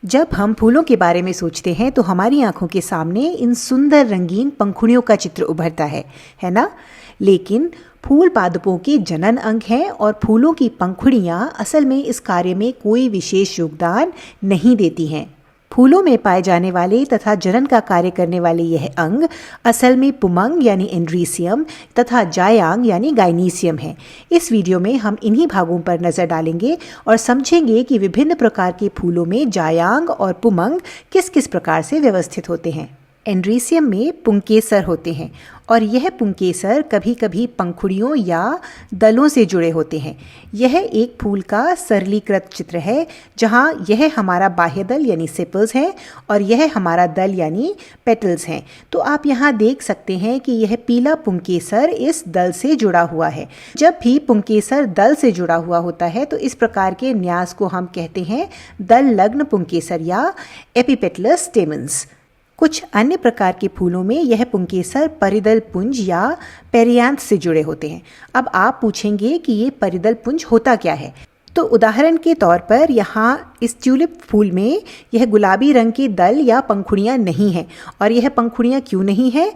जब हम फूलों के बारे में सोचते हैं तो हमारी आंखों के सामने इन सुंदर रंगीन पंखुड़ियों का चित्र उभरता है ना? लेकिन फूल पादपों के जनन अंग हैं और फूलों की पंखुड़ियां असल में इस कार्य में कोई विशेष योगदान नहीं देती हैं। फूलों में पाए जाने वाले तथा जनन का कार्य करने वाले यह अंग असल में पुमंग यानी एंड्रीसियम तथा जायांग यानी गाइनीसियम है। इस वीडियो में हम इन्हीं भागों पर नजर डालेंगे और समझेंगे कि विभिन्न प्रकार के फूलों में जायांग और पुमंग किस किस प्रकार से व्यवस्थित होते हैं। एंड्रीसियम में पुंकेसर होते हैं और यह पुंकेसर कभी कभी पंखुड़ियों या दलों से जुड़े होते हैं। यह एक फूल का सरलीकृत चित्र है जहाँ यह हमारा बाह्य दल यानी सेपल्स है और यह हमारा दल यानी पेटल्स हैं। तो आप यहाँ देख सकते हैं कि यह पीला पुंकेसर इस दल से जुड़ा हुआ है। जब भी पुंकेसर दल से जुड़ा हुआ होता है तो इस प्रकार के न्यास को हम कहते हैं दल लग्न पुंकेसर या एपिपेटलस स्टेमन्स। कुछ अन्य प्रकार के फूलों में यह पुंकेसर परिदल पुंज या पेरियांथ से जुड़े होते हैं। अब आप पूछेंगे कि ये परिदल पुंज होता क्या है, तो उदाहरण के तौर पर यहाँ इस ट्यूलिप फूल में यह गुलाबी रंग के दल या पंखुड़ियाँ नहीं हैं। और यह पंखुड़ियाँ क्यों नहीं है?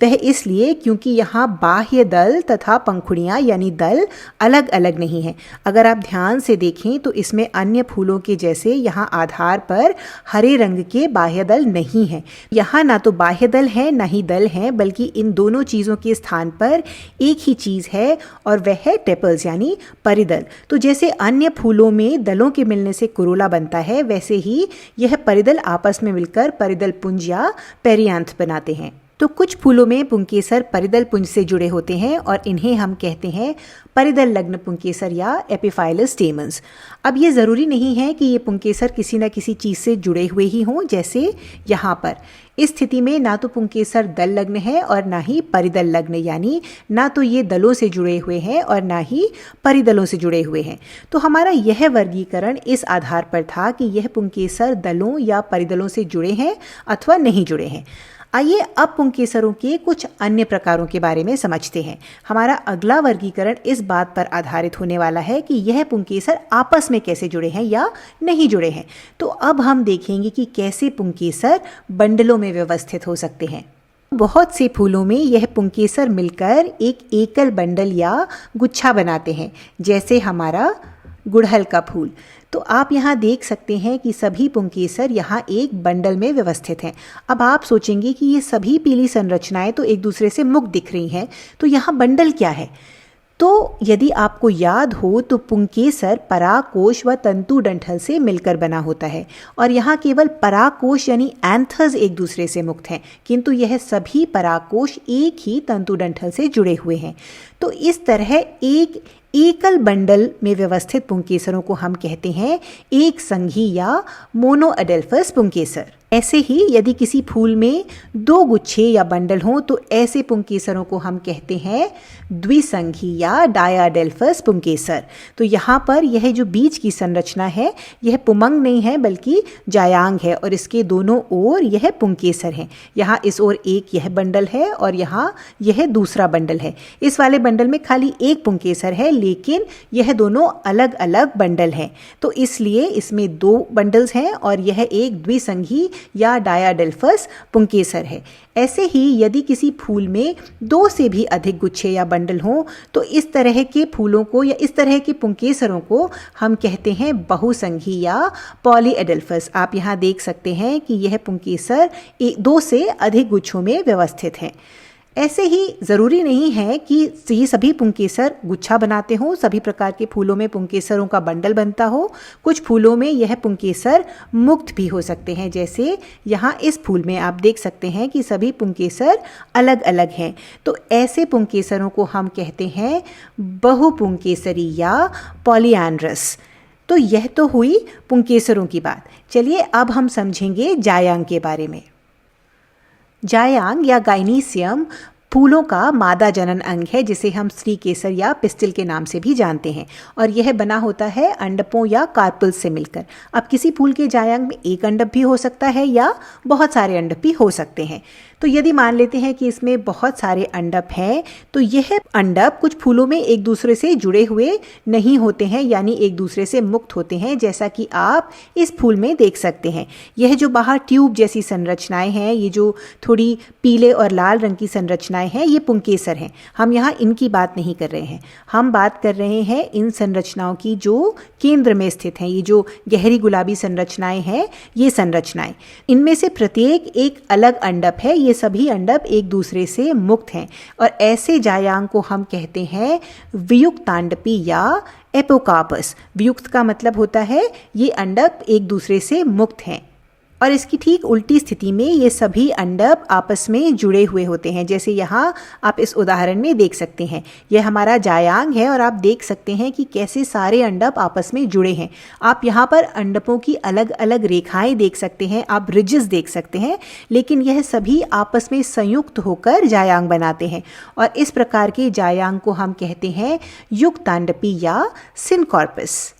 वह इसलिए क्योंकि यहाँ बाह्य दल तथा पंखुड़ियाँ यानी दल अलग अलग नहीं हैं। अगर आप ध्यान से देखें तो इसमें अन्य फूलों के जैसे यहाँ आधार पर हरे रंग के बाह्य दल नहीं हैं। यहाँ ना तो बाह्य दल है ना ही दल हैं, बल्कि इन दोनों चीज़ों के स्थान पर एक ही चीज़ है और वह है टेपल्स यानी परिदल। तो जैसे अन्य फूलों में दलों के मिलने से कोरोला बनता है, वैसे ही यह परिदल आपस में मिलकर परिदल पुंज या पेरियांथ बनाते हैं। तो कुछ फूलों में पुंकेसर परिदल पुंज से जुड़े होते हैं और इन्हें हम कहते हैं परिदल लग्न पुंकेसर या एपिफाइलस स्टेमन्स। अब ये ज़रूरी नहीं है कि ये पुंकेसर किसी न किसी चीज़ से जुड़े हुए ही हों। जैसे यहाँ पर इस स्थिति में ना तो पुंकेसर दल लग्न है और ना ही परिदल लग्न, यानी ना तो ये दलों से जुड़े हुए हैं और ना ही परिदलों से जुड़े हुए हैं। तो हमारा यह वर्गीकरण इस आधार पर था कि यह पुंकेसर दलों या परिदलों से जुड़े हैं अथवा नहीं जुड़े हैं। आइए अब पुंकेसरों के कुछ अन्य प्रकारों के बारे में समझते हैं। हमारा अगला वर्गीकरण इस बात पर आधारित होने वाला है कि यह पुंकेसर आपस में कैसे जुड़े हैं या नहीं जुड़े हैं। तो अब हम देखेंगे कि कैसे पुंकेसर बंडलों में व्यवस्थित हो सकते हैं। बहुत से फूलों में यह पुंकेसर मिलकर एक एकल बंडल या गुच्छा बनाते हैं, जैसे हमारा गुड़हल का फूल। तो आप यहाँ देख सकते हैं कि सभी पुंकेसर यहाँ एक बंडल में व्यवस्थित हैं। अब आप सोचेंगे कि ये सभी पीली संरचनाएं तो एक दूसरे से मुक्त दिख रही हैं, तो यहाँ बंडल क्या है? तो यदि आपको याद हो तो पुंकेसर परागकोश व तंतु डंठल से मिलकर बना होता है और यहाँ केवल परागकोश यानी एंथर्स एक दूसरे से मुक्त हैं, किंतु यह सभी परागकोश एक ही तंतु डंठल से जुड़े हुए हैं। तो इस तरह एक एकल बंडल में व्यवस्थित पुंकेसरों को हम कहते हैं एक संघी या मोनोअडेल्फस पुंकेसर। ऐसे ही यदि किसी फूल में दो गुच्छे या बंडल हों तो ऐसे पुंकेसरों को हम कहते हैं द्विसंघी या डायाडेल्फस पुंकेसर। तो यहाँ पर यह जो बीच की संरचना है यह पुमंग नहीं है बल्कि जायांग है और इसके दोनों ओर यह पुंकेसर है। यहाँ इस ओर एक यह बंडल है और यहाँ यह दूसरा बंडल है। इस वाले बंडल में खाली एक पुंकेसर है, लेकिन यह दोनों अलग अलग बंडल हैं। तो इसलिए इसमें दो बंडल्स हैं और यह एक द्विसंघी या डायाडेल्फस पुंकेसर है। ऐसे ही यदि किसी फूल में दो से भी अधिक गुच्छे या बंडल हों तो इस तरह के फूलों को या इस तरह के पुंकेसरों को हम कहते हैं बहुसंघी या पॉलीएडेल्फस। आप यहाँ देख सकते हैं कि यह पुंकेसर दो से अधिक गुच्छों में व्यवस्थित हैं। ऐसे ही ज़रूरी नहीं है कि ये सभी पुंकेसर गुच्छा बनाते हों, सभी प्रकार के फूलों में पुंकेसरों का बंडल बनता हो। कुछ फूलों में यह पुंकेसर मुक्त भी हो सकते हैं, जैसे यहाँ इस फूल में आप देख सकते हैं कि सभी पुंकेसर अलग अलग हैं। तो ऐसे पुंकेसरों को हम कहते हैं बहुपुंकेसरी या पॉलीएंड्रस। तो यह तो हुई पुंकेसरों की बात। चलिए अब हम समझेंगे जायांग के बारे में। जायांग या गाइनीसियम फूलों का मादा जनन अंग है, जिसे हम स्त्री केसर या पिस्टिल के नाम से भी जानते हैं, और यह बना होता है अंडपों या कार्पल्स से मिलकर। अब किसी फूल के जायांग में एक अंडप भी हो सकता है या बहुत सारे अंडप भी हो सकते हैं। तो यदि मान लेते हैं कि इसमें बहुत सारे अंडप हैं, तो यह अंडप कुछ फूलों में एक दूसरे से जुड़े हुए नहीं होते हैं, यानी एक दूसरे से मुक्त होते हैं, जैसा कि आप इस फूल में देख सकते हैं। यह जो बाहर ट्यूब जैसी संरचनाएं हैं, ये जो थोड़ी पीले और लाल रंग की संरचनाएं हैं, ये पुंकेसर हैं। हम यहाँ इनकी बात नहीं कर रहे हैं, हम बात कर रहे हैं इन संरचनाओं की जो केंद्र में स्थित हैं। ये जो गहरी गुलाबी संरचनाएं हैं, ये संरचनाएं, इनमें से प्रत्येक एक अलग अंडप है। ये सभी अंडप एक दूसरे से मुक्त हैं, और ऐसे जायांग को हम कहते हैं वियुक्तांडपी या एपोकार्पस। वियुक्त का मतलब होता है ये अंडप एक दूसरे से मुक्त हैं, और इसकी ठीक उल्टी स्थिति में ये सभी अंडप आपस में जुड़े हुए होते हैं। जैसे यहाँ आप इस उदाहरण में देख सकते हैं, यह हमारा जायांग है और आप देख सकते हैं कि कैसे सारे अंडप आपस में जुड़े हैं। आप यहाँ पर अंडपों की अलग अलग रेखाएं देख सकते हैं, आप रिजेस देख सकते हैं, लेकिन यह सभी आपस में संयुक्त होकर जायांग बनाते हैं, और इस प्रकार के जायांग को हम कहते हैं युक्तांडपी या सिनकॉर्पस।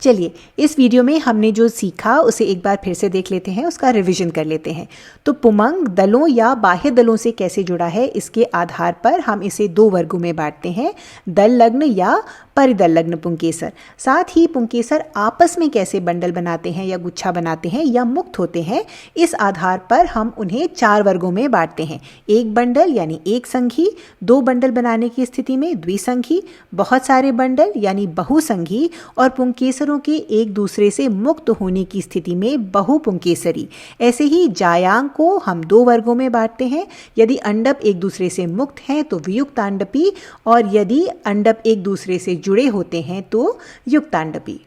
चलिए, इस वीडियो में हमने जो सीखा उसे एक बार फिर से देख लेते हैं, उसका रिवीजन कर लेते हैं। तो पुमंग दलों या बाह्य दलों से कैसे जुड़ा है, इसके आधार पर हम इसे दो वर्गों में बांटते हैं, दल लग्न या परिदल लग्न पुंकेसर। साथ ही पुंकेसर आपस में कैसे बंडल बनाते हैं या गुच्छा बनाते हैं या मुक्त होते हैं, इस आधार पर हम उन्हें चार वर्गों में बांटते हैं। एक बंडल यानी एक संघी, दो बंडल बनाने की स्थिति में द्विसंघी, बहुत सारे बंडल यानी बहुसंघी, और पुंकेसरों के एक दूसरे से मुक्त होने की स्थिति में बहुपुंकेसरी। ऐसे ही जायांग को हम दो वर्गों में बांटते हैं। यदि अंडप एक दूसरे से मुक्त हैं तो वियुक्तांडपी, और यदि अंडप एक दूसरे से जुड़े होते हैं तो युक्तांडपी।